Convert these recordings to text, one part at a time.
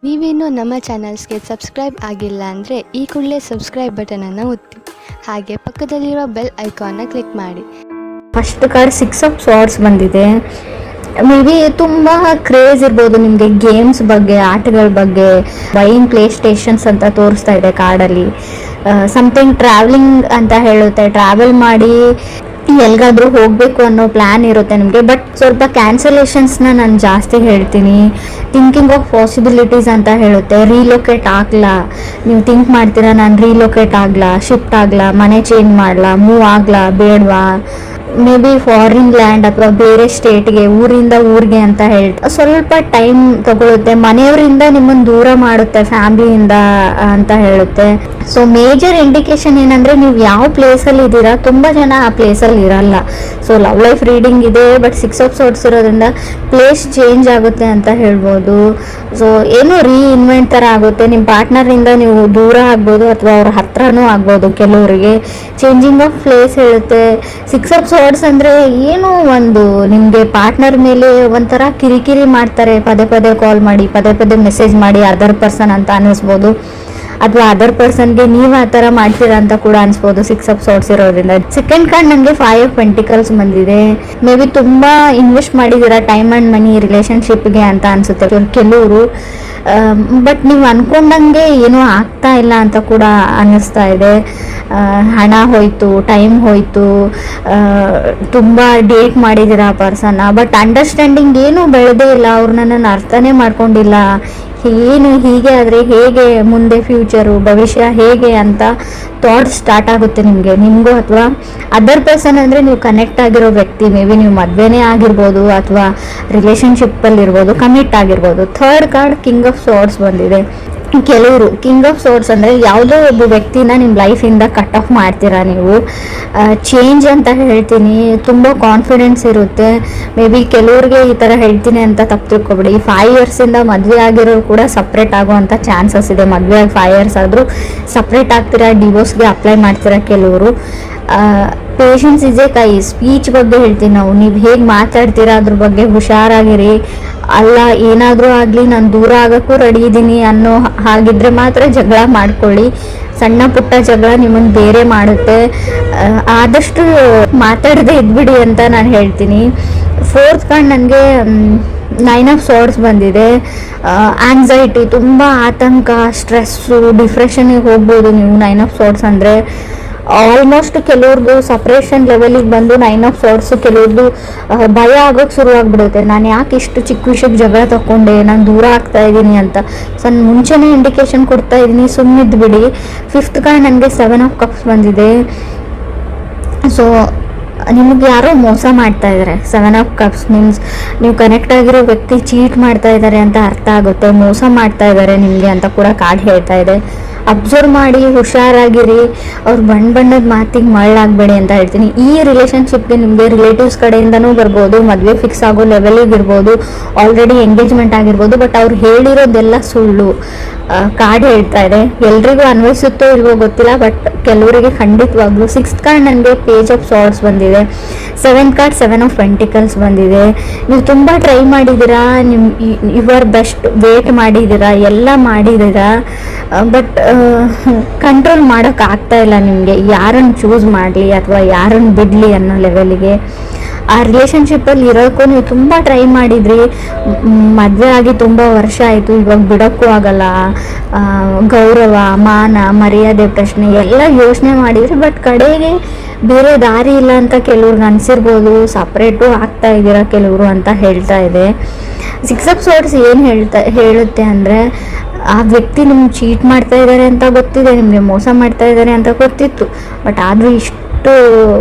ನೀವೇನು ನಮ್ಮ ಚಾನಲ್ಸ್ಗೆ ಸಬ್ಸ್ಕ್ರೈಬ್ ಆಗಿಲ್ಲ ಅಂದರೆ ಈ ಕೂಡಲೇ ಸಬ್ಸ್ಕ್ರೈಬ್ ಬಟನನ್ನು ಒತ್ತಿ, ಹಾಗೆ ಪಕ್ಕದಲ್ಲಿರುವ ಬೆಲ್ ಐಕಾನ್ನ ಕ್ಲಿಕ್ ಮಾಡಿ. ಫಸ್ಟ್ ಕಾರ್ಡ್ 6 ಆಫ್ ಸ್ವಾರ್ಡ್ಸ್ ಬಂದಿದೆ. ಮೇ ಬಿ ತುಂಬ ಕ್ರೇಜ್ ಇರ್ಬೋದು ನಿಮಗೆ ಗೇಮ್ಸ್ ಬಗ್ಗೆ, ಆಟಗಳ ಬಗ್ಗೆ. ಬೈಯಿಂಗ್ ಪ್ಲೇ ಸ್ಟೇಷನ್ಸ್ ಅಂತ ತೋರಿಸ್ತಾ ಇದೆ ಕಾರ್ಡಲ್ಲಿ. ಸಮಥಿಂಗ್ ಟ್ರಾವೆಲಿಂಗ್ ಅಂತ ಹೇಳುತ್ತೆ, ಟ್ರಾವೆಲ್ ಮಾಡಿ ಎಲ್ಗಾದ್ರೂ ಹೋಗಬೇಕು ಅನ್ನೋ ಪ್ಲ್ಯಾನ್ ಇರುತ್ತೆ ನಿಮಗೆ. ಬಟ್ ಸ್ವಲ್ಪ ಕ್ಯಾನ್ಸಲೇಷನ್ಸ್ನ ನಾನು ಜಾಸ್ತಿ ಹೇಳ್ತೀನಿ. ಥಿಂಕಿಂಗ್ ಆಫ್ ಪಾಸಿಬಿಲಿಟೀಸ್ ಅಂತ ಹೇಳುತ್ತೆ. ರೀಲೊಕೇಟ್ ಆಗಲ್ಲ, ನೀವು ಥಿಂಕ್ ಮಾಡ್ತೀರಾ ನಾನು ರೀಲೊಕೇಟ್ ಆಗಲ್ಲ, ಶಿಫ್ಟ್ ಆಗಲ್ಲ, ಮನೆ ಚೇಂಜ್ ಮಾಡಲ್ಲ, ಮೂವ್ ಆಗಲ್ಲ, ಬೇಡವಾ, ಮೇ ಬಿ ಫಾರಿನ್ ಲ್ಯಾಂಡ್ ಅಥವಾ ಬೇರೆ ಸ್ಟೇಟ್ಗೆ, ಊರಿಂದ ಊರಿಗೆ ಅಂತ ಸ್ವಲ್ಪ ಟೈಮ್ ತಗೊಳುತ್ತೆ. ಮನೆಯವರಿಂದ ನಿಮ್ಮನ್ನು ದೂರ ಮಾಡುತ್ತೆ, ಫ್ಯಾಮಿಲಿಯಿಂದ ಅಂತ ಹೇಳುತ್ತೆ. ಸೊ ಮೇಜರ್ ಇಂಡಿಕೇಶನ್ ಏನಂದ್ರೆ ನೀವು ಯಾವ ಪ್ಲೇಸಲ್ಲಿ ಇದ್ದೀರಾ, ತುಂಬ ಜನ ಆ ಪ್ಲೇಸಲ್ಲಿ ಇರಲ್ಲ. ಸೊ ಲವ್ ಲೈಫ್ ರೀಡಿಂಗ್ ಇದೆ, ಬಟ್ 6 ಆಫ್ ಸ್ವಾರ್ಡ್ಸ್ ಇರೋದ್ರಿಂದ ಪ್ಲೇಸ್ ಚೇಂಜ್ ಆಗುತ್ತೆ ಅಂತ ಹೇಳ್ಬೋದು. ಸೊ ಏನೋ ರೀಇನ್ವೆಂಟ್ ಥರ ಆಗುತ್ತೆ. ನಿಮ್ಮ ಪಾರ್ಟ್ನರಿಂದ ನೀವು ದೂರ ಆಗ್ಬೋದು ಅಥವಾ ಅವ್ರ ಹತ್ರನೂ ಆಗ್ಬೋದು. ಕೆಲವರಿಗೆ ಚೇಂಜಿಂಗ್ ಆಫ್ ಪ್ಲೇಸ್ ಹೇಳುತ್ತೆ. 6 ಆಫ್ ಸ್ವಾರ್ಡ್ಸ್ ಅಂದರೆ ಏನು, ಒಂದು ನಿಮಗೆ ಪಾರ್ಟ್ನರ್ ಮೇಲೆ ಒಂಥರ ಕಿರಿಕಿರಿ ಮಾಡ್ತಾರೆ, ಪದೇ ಪದೇ ಕಾಲ್ ಮಾಡಿ, ಪದೇ ಪದೇ ಮೆಸೇಜ್ ಮಾಡಿ, ಅದರ್ ಪರ್ಸನ್ ಅಂತ ಅನ್ನಿಸ್ಬೋದು. ಅಥವಾ ಅದರ್ ಪರ್ಸನ್ಗೆ ನೀವು ಆ ಥರ ಮಾಡ್ತೀರಾ ಅಂತ ಕೂಡ ಅನ್ಸ್ಬೋದು 6 ಆಫ್ ಸ್ವಾರ್ಡ್ಸ್ ಇರೋದ್ರಿಂದ. ಸೆಕೆಂಡ್ ಕಾರ್ಡ್ ನನಗೆ 5 ಆಫ್ ಪೆಂಟಿಕಲ್ಸ್ ಬಂದಿದೆ. ಮೇ ಬಿ ತುಂಬ ಇನ್ವೆಸ್ಟ್ ಮಾಡಿದ್ದೀರಾ ಟೈಮ್ ಆ್ಯಂಡ್ ಮನಿ ರಿಲೇಷನ್ಶಿಪ್ಗೆ ಅಂತ ಅನ್ಸುತ್ತೆ ಕೆಲವರು. ಬಟ್ ನೀವು ಅನ್ಕೊಂಡಂಗೆ ಏನೂ ಆಗ್ತಾ ಇಲ್ಲ ಅಂತ ಕೂಡ ಅನ್ನಿಸ್ತಾ ಇದೆ. ಹಣ ಹೋಯ್ತು, ಟೈಮ್ ಹೋಯ್ತು, ತುಂಬ ಡೇಟ್ ಮಾಡಿದ್ದೀರಾ ಆ ಪರ್ಸನ್ನ. ಬಟ್ ಅಂಡರ್ಸ್ಟ್ಯಾಂಡಿಂಗ್ ಏನೂ ಬೆಳೆದೇ ಇಲ್ಲ, ಅವ್ರು ನನ್ನನ್ನು ಅರ್ಥನೇ ಮಾಡ್ಕೊಂಡಿಲ್ಲ. ಏನು ಹೀಗೆ ಆದರೆ ಹೇಗೆ, ಮುಂದೆ ಫ್ಯೂಚರು, ಭವಿಷ್ಯ ಹೇಗೆ ಅಂತ ಥಾಟ್ಸ್ ಸ್ಟಾರ್ಟ್ ಆಗುತ್ತೆ ನಿಮಗೂ ಅಥವಾ ಅದರ್ ಪರ್ಸನ್ ಅಂದರೆ ನೀವು ಕನೆಕ್ಟ್ ಆಗಿರೋ ವ್ಯಕ್ತಿ. ಮೇ ಬಿ ನೀವು ಮದುವೆನೇ ಆಗಿರ್ಬೋದು ಅಥವಾ ರಿಲೇಷನ್ಶಿಪ್ಪಲ್ಲಿ ಇರ್ಬೋದು, ಕಮಿಟ್ ಆಗಿರ್ಬೋದು. ಥರ್ಡ್ ಕಾರ್ಡ್ ಕಿಂಗ್ ಆಫ್ ಸ್ವಾರ್ಡ್ಸ್ ಬಂದಿದೆ. ಕೆಲವರು ಕಿಂಗ್ ಆಫ್ ಸ್ವಾರ್ಡ್ಸ್ ಅಂದರೆ ಯಾವುದೋ ಒಬ್ಬ ವ್ಯಕ್ತಿನ ನಿಮ್ಮ ಲೈಫಿಂದ ಕಟ್ ಆಫ್ ಮಾಡ್ತೀರಾ ನೀವು. ಚೇಂಜ್ ಅಂತ ಹೇಳ್ತೀನಿ. ತುಂಬ ಕಾನ್ಫಿಡೆನ್ಸ್ ಇರುತ್ತೆ. ಮೇ ಬಿ ಕೆಲವ್ರಿಗೆ ಈ ಥರ ಹೇಳ್ತೀನಿ ಅಂತ ತಪ್ಪು ತಿಳ್ಕೊಬೇಡಿ. 5 ಇಯರ್ಸಿಂದ ಮದುವೆ ಆಗಿರೋರು ಕೂಡ ಸಪ್ರೇಟ್ ಆಗುವಂಥ ಚಾನ್ಸಸ್ ಇದೆ. ಮದುವೆ ಆಗಿ 5 ಇಯರ್ಸ್ ಆದರೂ ಸಪ್ರೇಟ್ ಆಗ್ತೀರಾ, ಡಿವೋರ್ಸ್ಗೆ ಅಪ್ಲೈ ಮಾಡ್ತೀರಾ ಕೆಲವರು. ಪೇಷನ್ಸ್ ಇಸ್ ಎ ಕೈ. ಸ್ಪೀಚ್ ಬಗ್ಗೆ ಹೇಳ್ತೀನಿ ನಾವು. ನೀವು ಹೇಗೆ ಮಾತಾಡ್ತೀರಾ ಅದ್ರ ಬಗ್ಗೆ ಹುಷಾರಾಗಿರಿ. ಅಲ್ಲ ಏನಾದರೂ ಆಗಲಿ ನಾನು ದೂರ ಆಗೋಕ್ಕೂ ರೆಡಿ ಇದ್ದೀನಿ ಅನ್ನೋ ಹಾಗಿದ್ರೆ ಮಾತ್ರ ಜಗಳ ಮಾಡ್ಕೊಳ್ಳಿ. ಸಣ್ಣ ಪುಟ್ಟ ಜಗಳ ನಿಮ್ಮನ್ನು ಬೇರೆ ಮಾಡುತ್ತೆ. ಆದಷ್ಟು ಮಾತಾಡದೆ ಇದ್ಬಿಡಿ ಅಂತ ನಾನು ಹೇಳ್ತೀನಿ. ಫೋರ್ತ್ ಕಾರ್ಡ್ ನನಗೆ 9 ಆಫ್ ಸ್ವಾರ್ಡ್ಸ್ ಬಂದಿದೆ. ಆಂಗ್ಸೈಟಿ, ತುಂಬ ಆತಂಕ, ಸ್ಟ್ರೆಸ್ಸು, ಡಿಪ್ರೆಷನ್ಗೆ ಹೋಗ್ಬೋದು ನೀವು 9 ಆಫ್ ಸ್ವಾರ್ಡ್ಸ್ ಅಂದರೆ. ಆಲ್ಮೋಸ್ಟ್ ಕೆಲವ್ರದ್ದು ಸಪ್ರೇಷನ್ ಲೆವೆಲಿಗೆ ಬಂದು 9 ಆಫ್ ಸ್ವಾರ್ಡ್ಸ್ ಕೆಲವ್ರದ್ದು ಭಯ ಆಗೋಕ್ಕೆ ಶುರುವಾಗ್ಬಿಡುತ್ತೆ. ನಾನು ಯಾಕೆ ಇಷ್ಟು ಚಿಕ್ಕ ವಿಷಯಕ್ಕೆ ಜಗಳ ತಗೊಂಡೆ, ನಾನು ದೂರ ಆಗ್ತಾ ಇದ್ದೀನಿ ಅಂತ. ಸೊ ನಾನು ಮುಂಚೆನೇ ಇಂಡಿಕೇಶನ್ ಕೊಡ್ತಾ ಇದ್ದೀನಿ, ಸುಮ್ಮನಿದ್ದು ಬಿಡಿ. ಫಿಫ್ತ್ ಕಾರ್ಡ್ ನನಗೆ 7 ಆಫ್ ಕಪ್ಸ್ ಬಂದಿದೆ. ಸೊ ನಿಮಗೆ ಯಾರೋ ಮೋಸ ಮಾಡ್ತಾ ಇದ್ದಾರೆ. 7 ಆಫ್ ಕಪ್ಸ್ ಮೀನ್ಸ್ ನೀವು ಕನೆಕ್ಟ್ ಆಗಿರೋ ವ್ಯಕ್ತಿ ಚೀಟ್ ಮಾಡ್ತಾ ಇದ್ದಾರೆ ಅಂತ ಅರ್ಥ ಆಗುತ್ತೆ. ಮೋಸ ಮಾಡ್ತಾ ಇದ್ದಾರೆ ನಿಮಗೆ ಅಂತ ಕೂಡ ಕಾರ್ಡ್ ಹೇಳ್ತಾ ಇದೆ. ಅಬ್ಸರ್ವ್ ಮಾಡಿ, ಹುಷಾರಾಗಿರಿ. ಅವ್ರು ಬಣ್ಣದ ಮಾತಿಗೆ ಮಳ್ಳಾಗಬೇಡಿ ಅಂತ ಹೇಳ್ತೀನಿ. ಈ ರಿಲೇಷನ್ಶಿಪ್ಗೆ ನಿಮಗೆ ರಿಲೇಟಿವ್ಸ್ ಕಡೆಯಿಂದನೂ ಬರ್ಬೋದು, ಮದುವೆ ಫಿಕ್ಸ್ ಆಗೋ ಲೆವೆಲಿಗೆ ಇರ್ಬೋದು, ಆಲ್ರೆಡಿ ಎಂಗೇಜ್ಮೆಂಟ್ ಆಗಿರ್ಬೋದು. ಬಟ್ ಅವ್ರು ಹೇಳಿರೋದೆಲ್ಲ ಸುಳ್ಳು ಕಾರ್ಡ್ ಹೇಳ್ತಾ ಇದೆ. ಎಲ್ರಿಗೂ ಅನ್ವಯಿಸುತ್ತೋ ಇಲ್ವೋ ಗೊತ್ತಿಲ್ಲ, ಬಟ್ ಕೆಲವರಿಗೆ ಖಂಡಿತವಾಗ್ಲೂ. 6th ಕಾರ್ಡ್ ನನಗೆ ಪೇಜ್ ಆಫ್ ಸ್ವಾರ್ಡ್ಸ್ ಬಂದಿದೆ. 7th ಕಾರ್ಡ್ 7 ಆಫ್ ಪೆಂಟಿಕಲ್ಸ್ ಬಂದಿದೆ. ನೀವು ತುಂಬ ಟ್ರೈ ಮಾಡಿದ್ದೀರಾ, ಯುವರ್ ಬೆಸ್ಟ್ ವೇಟ್ ಮಾಡಿದ್ದೀರಾ, ಎಲ್ಲ ಮಾಡಿದ್ದೀರಾ. ಬಟ್ ಕಂಟ್ರೋಲ್ ಮಾಡೋಕ್ಕಾಗ್ತಾ ಇಲ್ಲ ನಿಮಗೆ. ಯಾರನ್ನು ಚೂಸ್ ಮಾಡಲಿ ಅಥವಾ ಯಾರನ್ನು ಬಿಡಲಿ ಅನ್ನೋ ಲೆವೆಲಿಗೆ. ಆ ರಿಲೇಷನ್ಶಿಪ್ಪಲ್ಲಿ ಇರೋಕ್ಕೂ ನೀವು ತುಂಬ ಟ್ರೈ ಮಾಡಿದ್ರಿ. ಮದುವೆ ಆಗಿ ತುಂಬ ವರ್ಷ ಆಯಿತು, ಇವಾಗ ಬಿಡೋಕ್ಕೂ ಆಗಲ್ಲ. ಗೌರವ, ಮಾನ, ಮರ್ಯಾದೆ ಪ್ರಶ್ನೆ ಎಲ್ಲ ಯೋಚನೆ ಮಾಡಿದ್ರಿ. ಬಟ್ ಕಡೆಗೆ ಬೇರೆ ದಾರಿ ಇಲ್ಲ ಅಂತ ಕೆಲವ್ರಿಗೆ ಅನಿಸಿರ್ಬೋದು. ಸಪ್ರೇಟು ಆಗ್ತಾ ಇದ್ದೀರಾ ಕೆಲವರು ಅಂತ ಹೇಳ್ತಾ ಇದೆ. 6 ಆಫ್ ಸ್ವಾರ್ಡ್ಸ್ ಏನು ಹೇಳುತ್ತೆ ಅಂದರೆ, ಆ ವ್ಯಕ್ತಿ ನಿಮ್ಗೆ ಚೀಟ್ ಮಾಡ್ತಾ ಇದ್ದಾರೆ ಅಂತ ಗೊತ್ತಿದೆ, ನಿಮಗೆ ಮೋಸ ಮಾಡ್ತಾ ಇದ್ದಾರೆ ಅಂತ ಗೊತ್ತಿತ್ತು. ಬಟ್ ಆದರೂ ಇಷ್ಟು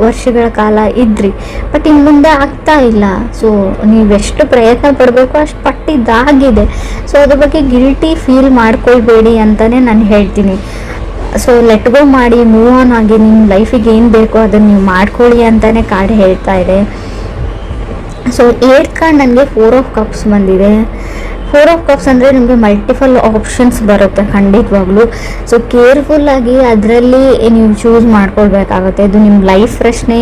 ವರ್ಷಗಳ ಕಾಲ ಇದ್ರಿ, ಬಟ್ ಇನ್ನು ಮುಂದೆ ಆಗ್ತಾ ಇಲ್ಲ. ಸೊ ನೀವೆಷ್ಟು ಪ್ರಯತ್ನ ಪಡಬೇಕು ಅಷ್ಟು ಪಟ್ಟಿದ್ದಾಗಿದೆ. ಸೊ ಅದ್ರ ಬಗ್ಗೆ ಗಿಲ್ಟಿ ಫೀಲ್ ಮಾಡ್ಕೊಳ್ಬೇಡಿ ಅಂತಲೇ ನಾನು ಹೇಳ್ತೀನಿ. ಸೊ ಲೆಟ್ ಗೋ ಮಾಡಿ, ಮೂವ್ ಆನ್ ಆಗಿ, ನಿಮ್ಮ ಲೈಫಿಗೆ ಏನು ಬೇಕೋ ಅದನ್ನು ನೀವು ಮಾಡ್ಕೊಳ್ಳಿ ಅಂತಲೇ ಕಾರ್ಡ್ ಹೇಳ್ತಾ ಇದೆ. ಸೊ 8th ಕಾರ್ಡ್ ನನಗೆ 4 ಆಫ್ ಕಪ್ಸ್ ಬಂದಿದೆ. 4 ಆಫ್ ಕಪ್ಸ್ ಅಂದರೆ ನಿಮಗೆ ಮಲ್ಟಿಪಲ್ ಆಪ್ಷನ್ಸ್ ಬರುತ್ತೆ ಖಂಡಿತವಾಗ್ಲೂ. ಸೊ ಕೇರ್ಫುಲ್ಲಾಗಿ ಅದರಲ್ಲಿ ನೀವು ಚೂಸ್ ಮಾಡ್ಕೊಳ್ಬೇಕಾಗುತ್ತೆ. ಇದು ನಿಮ್ಮ ಲೈಫ್ ಪ್ರಶ್ನೆ.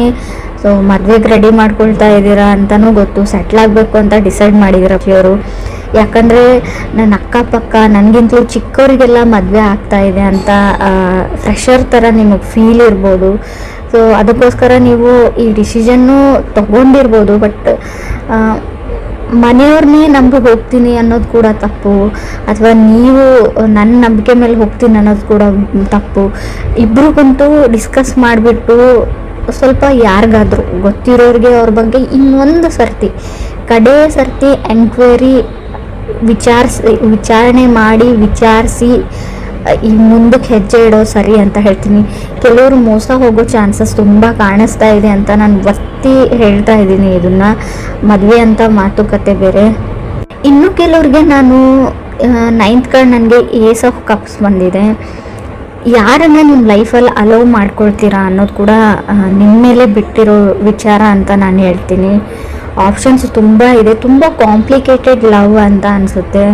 ಸೊ ಮದುವೆಗೆ ರೆಡಿ ಮಾಡ್ಕೊಳ್ತಾ ಇದ್ದೀರಾ ಅಂತಲೂ ಗೊತ್ತು, ಸೆಟ್ಲ್ ಆಗಬೇಕು ಅಂತ ಡಿಸೈಡ್ ಮಾಡಿದ್ದೀರ ಅವರು. ಯಾಕಂದರೆ ನನ್ನ ಅಕ್ಕಪಕ್ಕ ನನಗಿಂತಲೂ ಚಿಕ್ಕವರಿಗೆಲ್ಲ ಮದುವೆ ಆಗ್ತಾ ಇದೆ ಅಂತ ಫ್ರೆಶರ್ ಥರ ನಿಮಗೆ ಫೀಲ್ ಇರ್ಬೋದು. ಸೊ ಅದಕ್ಕೋಸ್ಕರ ನೀವು ಈ ಡಿಸಿಷನ್ನು ತೊಗೊಂಡಿರ್ಬೋದು. ಬಟ್ ಮನೆಯವ್ರನ್ನೇ ನಂಬಿ ಹೋಗ್ತೀನಿ ಅನ್ನೋದು ಕೂಡ ತಪ್ಪು, ಅಥವಾ ನೀವು ನನ್ನ ನಂಬಿಕೆ ಮೇಲೆ ಹೋಗ್ತೀನಿ ಅನ್ನೋದು ಕೂಡ ತಪ್ಪು. ಇಬ್ಬರಿಗಂತೂ ಡಿಸ್ಕಸ್ ಮಾಡಿಬಿಟ್ಟು ಸ್ವಲ್ಪ ಯಾರಿಗಾದ್ರೂ ಗೊತ್ತಿರೋರಿಗೆ ಅವ್ರ ಬಗ್ಗೆ ಇನ್ನೊಂದು ಕಡೆ ಸರ್ತಿ ಎಂಕ್ವೈರಿ ವಿಚಾರಣೆ ಮಾಡಿ ವಿಚಾರಿಸಿ ಈ ಮುಂದಕ್ಕೆ ಹೆಜ್ಜೆ ಇಡೋ ಸರಿ ಅಂತ ಹೇಳ್ತೀನಿ. ಕೆಲವರು ಮೋಸ ಹೋಗೋ ಚಾನ್ಸಸ್ ತುಂಬ ಕಾಣಿಸ್ತಾ ಇದೆ ಅಂತ ನಾನು ಒತ್ತಿ ಹೇಳ್ತಾ ಇದ್ದೀನಿ. ಇದನ್ನು ಮದುವೆ ಅಂತ ಮಾತುಕತೆ ಬೇರೆ. ಇನ್ನು ಕೆಲವ್ರಿಗೆ ನಾನು 9th ಕಾರ್ಡ್ ನನಗೆ ಏಸ್ ಆಫ್ ಕಪ್ಸ್ ಬಂದಿದೆ. ಯಾರನ್ನ ನಿಮ್ಮ ಲೈಫಲ್ಲಿ ಅಲೋವ್ ಮಾಡ್ಕೊಳ್ತೀರಾ ಅನ್ನೋದು ಕೂಡ ನಿಮ್ಮ ಮೇಲೆ ಬಿಟ್ಟಿರೋ ವಿಚಾರ ಅಂತ ನಾನು ಹೇಳ್ತೀನಿ. ಆಪ್ಷನ್ಸ್ ತುಂಬ ಇದೆ, ತುಂಬ ಕಾಂಪ್ಲಿಕೇಟೆಡ್ ಲವ್ ಅಂತ ಅನಿಸುತ್ತೆ.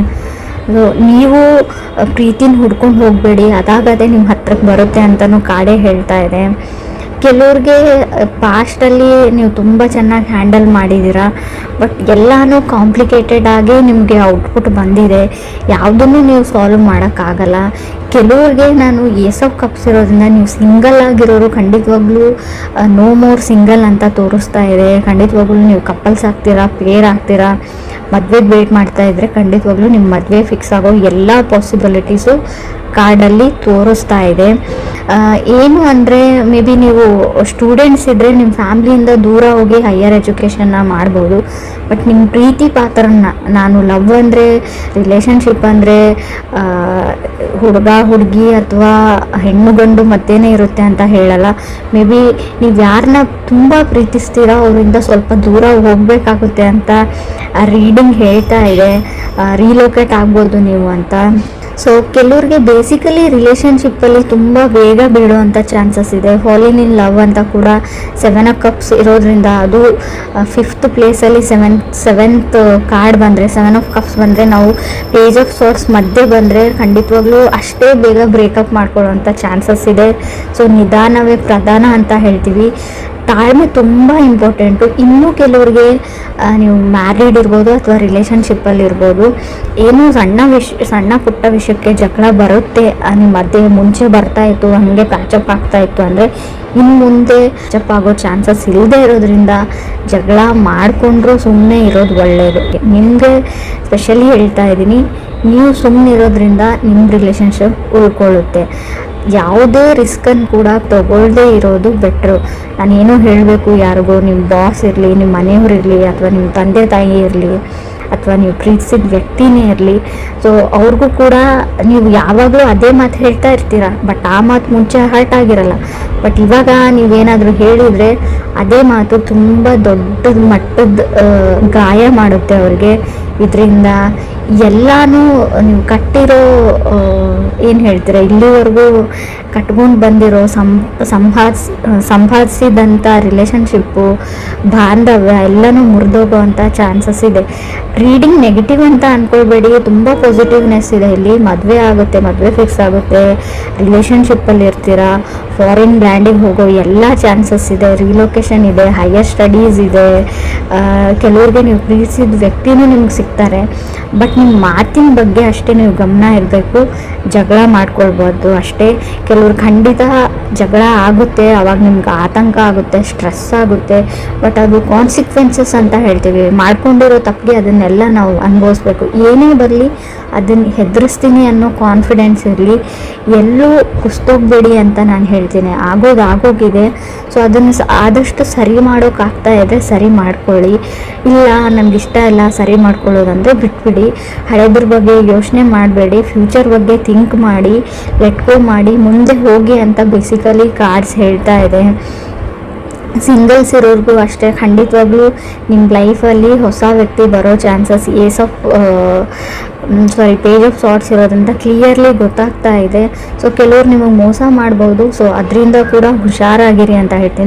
ನೀವು ಪ್ರೀತಿನ ಹುಡ್ಕೊಂಡು ಹೋಗಬೇಡಿ, ಅದಾಗದೇ ನಿಮ್ಮ ಹತ್ರಕ್ಕೆ ಬರುತ್ತೆ ಅಂತಲೂ ಕಾಡೇ ಹೇಳ್ತಾ ಇದೆ. ಕೆಲವ್ರಿಗೆ ಪಾಸ್ಟಲ್ಲಿ ನೀವು ತುಂಬ ಚೆನ್ನಾಗಿ ಹ್ಯಾಂಡಲ್ ಮಾಡಿದ್ದೀರಾ, ಬಟ್ ಎಲ್ಲನೂ ಕಾಂಪ್ಲಿಕೇಟೆಡ್ ಆಗಿ ನಿಮಗೆ ಔಟ್ಪುಟ್ ಬಂದಿದೆ, ಯಾವುದನ್ನು ನೀವು ಸಾಲ್ವ್ ಮಾಡೋಕ್ಕಾಗಲ್ಲ. ಕೆಲವ್ರಿಗೆ ನಾನು ಏಸ್ ಆಫ್ ಕಪ್ಸ್ ಇರೋದ್ರಿಂದ ನೀವು ಸಿಂಗಲ್ ಆಗಿರೋರು ಖಂಡಿತವಾಗ್ಲೂ ನೋ ಮೋರ್ ಸಿಂಗಲ್ ಅಂತ ತೋರಿಸ್ತಾ ಇದೆ. ಖಂಡಿತವಾಗ್ಲೂ ನೀವು ಕಪಲ್ಸ್ ಆಗ್ತೀರಾ, ಪೇರ್ ಆಗ್ತೀರಾ. ಮದುವೆಗೆ ವೇಟ್ ಮಾಡ್ತಾ ಇದ್ದರೆ ಖಂಡಿತವಾಗ್ಲೂ ನಿಮ್ಮ ಮದುವೆ ಫಿಕ್ಸ್ ಆಗೋ ಎಲ್ಲ ಪಾಸಿಬಿಲಿಟೀಸು ಕಾರ್ಡಲ್ಲಿ ತೋರಿಸ್ತಾ ಇದೆ. ಏನು ಅಂದರೆ ಮೇ ಬಿ ನೀವು ಸ್ಟೂಡೆಂಟ್ಸ್ ಇದ್ದರೆ ನಿಮ್ಮ ಫ್ಯಾಮ್ಲಿಯಿಂದ ದೂರ ಹೋಗಿ ಹೈಯರ್ ಎಜುಕೇಷನ್ನ ಮಾಡ್ಬೋದು. ಬಟ್ ನಿಮ್ಮ ಪ್ರೀತಿ ಪಾತ್ರನ, ನಾನು ಲವ್ ಅಂದರೆ ರಿಲೇಷನ್ಶಿಪ್ ಅಂದರೆ ಹುಡುಗ ಹುಡುಗಿ ಅಥವಾ ಹೆಣ್ಣು ಗಂಡು ಮತ್ತೇನೇ ಇರುತ್ತೆ ಅಂತ ಹೇಳಲ್ಲ. ಮೇ ಬಿ ನೀವು ಯಾರನ್ನ ತುಂಬ ಪ್ರೀತಿಸ್ತೀರಾ ಅವರಿಂದ ಸ್ವಲ್ಪ ದೂರ ಹೋಗಬೇಕಾಗುತ್ತೆ ಅಂತ ರೀಡಿಂಗ್ ಹೇಳ್ತಾ ಇದೆ. ರೀಲೋಕೇಟ್ ಆಗ್ಬೋದು ನೀವು ಅಂತ. ಸೊ ಕೆಲವ್ರಿಗೆ ಬೇಸಿಕಲಿ ರಿಲೇಷನ್ಶಿಪ್ಪಲ್ಲಿ ತುಂಬ ಬೇಗ ಬೀಳುವಂಥ ಚಾನ್ಸಸ್ ಇದೆ. ಫಾಲಿನ್ ಇನ್ ಲವ್ ಅಂತ ಕೂಡ 7 ಆಫ್ ಕಪ್ಸ್ ಇರೋದ್ರಿಂದ, ಅದು 5th ಪ್ಲೇಸಲ್ಲಿ ಸೆವೆಂತ್ ಕಾರ್ಡ್ ಬಂದರೆ, 7 ಆಫ್ ಕಪ್ಸ್ ಬಂದರೆ, ನಾವು ಪೇಜ್ ಆಫ್ ಸಾರ್ಟ್ಸ್ ಮಧ್ಯೆ ಬಂದರೆ ಖಂಡಿತವಾಗ್ಲೂ ಅಷ್ಟೇ ಬೇಗ ಬ್ರೇಕಪ್ ಮಾಡ್ಕೊಳ್ಳೋವಂಥ ಚಾನ್ಸಸ್ ಇದೆ. ಸೊ ನಿಧಾನವೇ ಪ್ರಧಾನ ಅಂತ ಹೇಳ್ತೀವಿ. ತಾಳ್ಮೆ ತುಂಬ ಇಂಪಾರ್ಟೆಂಟು. ಇನ್ನೂ ಕೆಲವ್ರಿಗೆ ನೀವು ಮ್ಯಾರಿಡ್ ಇರ್ಬೋದು ಅಥವಾ ರಿಲೇಷನ್ಶಿಪ್ಪಲ್ಲಿ ಇರ್ಬೋದು, ಏನೋ ಸಣ್ಣ ಪುಟ್ಟ ವಿಷಯಕ್ಕೆ ಜಗಳ ಬರುತ್ತೆ ನಿಮ್ಮ ಮಧ್ಯೆ, ಮುಂಚೆ ಬರ್ತಾಯಿತ್ತು ಹಾಗೆ ಪ್ಯಾಚಪ್ ಆಗ್ತಾಯಿತ್ತು ಅಂದರೆ ಇನ್ನು ಮುಂದೆ ಪ್ಯಾಚಪ್ ಆಗೋ ಚಾನ್ಸಸ್ ಇಲ್ಲದೆ ಇರೋದ್ರಿಂದ ಜಗಳ ಮಾಡಿಕೊಂಡ್ರೂ ಸುಮ್ಮನೆ ಇರೋದು ಒಳ್ಳೆಯದು. ನಿಮಗೆ ಸ್ಪೆಷಲಿ ಹೇಳ್ತಾ ಇದ್ದೀನಿ, ನೀವು ಸುಮ್ಮನೆ ಇರೋದ್ರಿಂದ ನಿಮ್ಮ ರಿಲೇಷನ್ಶಿಪ್ ಉಳ್ಕೊಳ್ಳುತ್ತೆ. ಯಾವುದೇ ರಿಸ್ಕನ್ನು ಕೂಡ ತಗೊಳ್ಳದೇ ಇರೋದು ಬೆಟ್ರು. ನಾನೇನೋ ಹೇಳಬೇಕು ಯಾರಿಗೂ, ನಿಮ್ಮ ಬಾಸ್ ಇರಲಿ, ನಿಮ್ಮ ಮನೆಯವ್ರು ಅಥವಾ ನಿಮ್ಮ ತಂದೆ ತಾಯಿ ಇರಲಿ, ಅಥವಾ ನೀವು ಪ್ರೀತಿಸಿದ ವ್ಯಕ್ತಿನೇ ಇರಲಿ. ಸೊ ಅವ್ರಿಗೂ ಕೂಡ ನೀವು ಯಾವಾಗಲೂ ಅದೇ ಮಾತು ಹೇಳ್ತಾ ಇರ್ತೀರ, ಬಟ್ ಆ ಮಾತು ಮುಂಚೆ ಹರ್ಟ್ ಆಗಿರಲ್ಲ. ಬಟ್ ಇವಾಗ ನೀವೇನಾದರೂ ಹೇಳಿದರೆ ಅದೇ ಮಾತು ತುಂಬ ದೊಡ್ಡ ಮಟ್ಟದ ಗಾಯ ಮಾಡುತ್ತೆ ಅವ್ರಿಗೆ. ಇದರಿಂದ ಎಲ್ಲನೂ ನೀವು ಕಟ್ಟಿರೋ ಏನು ಹೇಳ್ತೀರ, ಇಲ್ಲಿವರೆಗೂ ಕಟ್ಕೊಂಡು ಬಂದಿರೋ ಸಂಪಾದಿಸಿದಂಥ ರಿಲೇಷನ್ಶಿಪ್ಪು, ಬಾಂಧವ್ಯ ಎಲ್ಲನೂ ಮುರಿದೋಗೋವಂಥ ಚಾನ್ಸಸ್ ಇದೆ. ರೀಡಿಂಗ್ ನೆಗೆಟಿವ್ ಅಂತ ಅಂದ್ಕೊಳ್ಬೇಡಿ, ತುಂಬ ಪಾಸಿಟಿವ್ನೆಸ್ ಇದೆ ಇಲ್ಲಿ. ಮದುವೆ ಆಗುತ್ತೆ, ಮದುವೆ ಫಿಕ್ಸ್ ಆಗುತ್ತೆ, ರಿಲೇಷನ್ಶಿಪ್ಪಲ್ಲಿ ಇರ್ತೀರಾ, ಫಾರಿನ್ ಲ್ಯಾಂಡಿಗೆ ಹೋಗೋ ಎಲ್ಲ ಚಾನ್ಸಸ್ ಇದೆ, ರಿಲೊಕೇಶನ್ ಇದೆ, ಹೈಯರ್ ಸ್ಟಡೀಸ್ ಇದೆ. ಕೆಲವ್ರಿಗೆ ನೀವು ಪ್ರೀತಿಸಿದ ವ್ಯಕ್ತಿನೂ ನಿಮ್ಗೆ ಸಿಗ್ತಾರೆ. ಬಟ್ ನಿಮ್ಮ ಮಾತಿನ ಬಗ್ಗೆ ಅಷ್ಟೇ ನೀವು ಗಮನ ಇರಬೇಕು, ಜಗಳ ಮಾಡ್ಕೊಳ್ಬಾರ್ದು ಅಷ್ಟೇ. ಕೆಲವ್ರು ಖಂಡಿತ ಜಗಳ ಆಗುತ್ತೆ, ಅವಾಗ ನಿಮ್ಗೆ ಆತಂಕ ಆಗುತ್ತೆ, ಸ್ಟ್ರೆಸ್ ಆಗುತ್ತೆ. ಬಟ್ ಅದು ಕಾನ್ಸಿಕ್ವೆನ್ಸಸ್ ಅಂತ ಹೇಳ್ತೀವಿ. ಮಾಡ್ಕೊಂಡಿರೋ ತಪ್ಪಿಗೆ ಅದನ್ನೆಲ್ಲ ನಾವು ಅನುಭವಿಸ್ಬೇಕು. ಏನೇ ಬರಲಿ ಅದನ್ನು ಹೆದರಿಸ್ತೀನಿ ಅನ್ನೋ ಕಾನ್ಫಿಡೆನ್ಸ್ ಇರಲಿ. ಎಲ್ಲೂ ಕುಸ್ತೋಗ್ಬೇಡಿ ಅಂತ ನಾನು ಹೇಳ್ತೀನಿ. ಆಗೋಗಿದೆ. ಸೊ ಅದನ್ನು ಆದಷ್ಟು ಸರಿ ಮಾಡೋಕ್ಕಾಗ್ತಾ ಇದೆ ಸರಿ ಮಾಡ್ಕೊಳ್ಳಿ. ಇಲ್ಲ ನನಗಿಷ್ಟ ಇಲ್ಲ ಸರಿ ಮಾಡ್ಕೊಳ್ಳೋದಂದರೆ ಬಿಟ್ಬಿಡಿ. ಹಳೆದ್ರ ಬಗ್ಗೆ ಯೋಚನೆ ಮಾಡಬೇಡಿ, ಫ್ಯೂಚರ್ ಬಗ್ಗೆ ಥಿಂಕ್ ಮಾಡಿ, ಲೆಟ್ ಗೋ ಮಾಡಿ, ಮುಂದೆ ಹೋಗಿ ಅಂತ ಬೇಸಿಕಲಿ ಕಾರ್ಡ್ಸ್ ಹೇಳ್ತಾ ಇದೆ. ಸಿಂಗಲ್ಸ್ ಇರೋರ್ಗೂ ಅಷ್ಟೇ, ಖಂಡಿತವಾಗ್ಲೂ ನಿಮ್ಮ ಲೈಫಲ್ಲಿ ಹೊಸ ವ್ಯಕ್ತಿ ಬರೋ ಚಾನ್ಸಸ್ ಪೇಜ್ ಆಫ್ ಸಾರ್ಟ್ಸ್ ಇರೋದ್ರಿಂದ ಕ್ಲಿಯರ್ಲಿ ಗೊತ್ತಾಗ್ತಾ ಇದೆ. ಸೊ ಕೆಲವ್ರು ನಿಮಗೆ ಮೋಸ ಮಾಡ್ಬೋದು. ಸೊ ಅದರಿಂದ ಕೂಡ ಹುಷಾರಾಗಿರಿ ಅಂತ ಹೇಳ್ತೀನಿ.